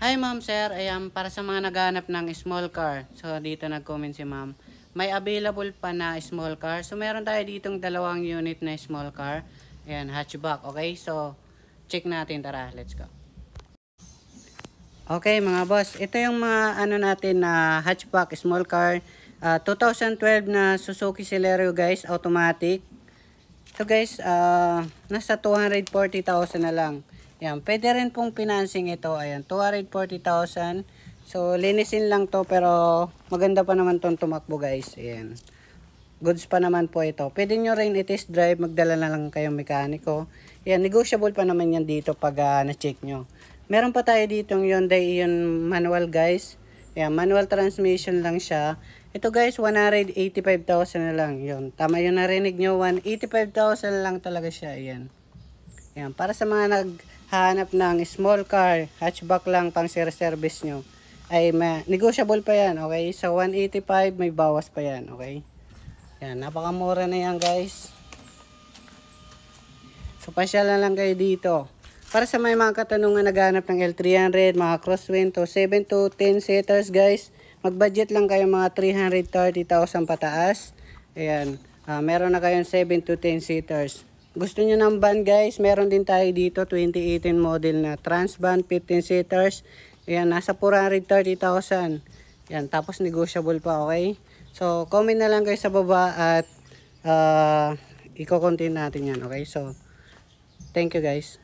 Hi ma'am, sir. Ayan, para sa mga naghahanap ng small car. So, dito nag-comment si ma'am. May available pa na small car. So, meron tayo ditong dalawang unit na small car. Ayan, hatchback. Okay, so, check natin. Tara, let's go. Okay, mga boss. Ito yung mga ano natin na hatchback small car. 2012 na Suzuki Celerio guys, automatic. So guys, nasa 240,000 na lang. Ayan, pwede rin pong financing ito. Ayan, 240,000. So, linisin lang to pero maganda pa naman tong tumakbo guys. Ayan. Goods pa naman po ito. Pwede nyo rin i-test drive, magdala na lang kayong mekaniko. Ayan, negotiable pa naman yan dito pag na-check nyo. Meron pa tayo dito yung Hyundai Ion manual guys. Ayan, manual transmission lang siya. Ito guys, 185,000 na lang. Yun, tama yung narinig nyo, 185,000 lang talaga siya. Ayan. Ayan, para sa mga naghahanap ng small car, hatchback lang pang service nyo, ay negotiable pa yan, okay? Sa 185, may bawas pa yan, okay? Ayan, napakamura na yan guys. So, pasyalan lang kayo dito. Para sa may mga katanungan naghahanap ng L300, mga crosswind to 7 to 10 seaters guys, mag-budget lang kayo mga 330,000 pataas. Ayan, meron na kayong 7 to 10 seaters. Gusto nyo ng van guys, meron din tayo dito 2018 model na Transvan 15 seaters. Ayan, nasa 430,000. Ayan, tapos negotiable pa, okay? So, comment na lang kayo sa baba at i-continue natin yan, okay? So, thank you guys.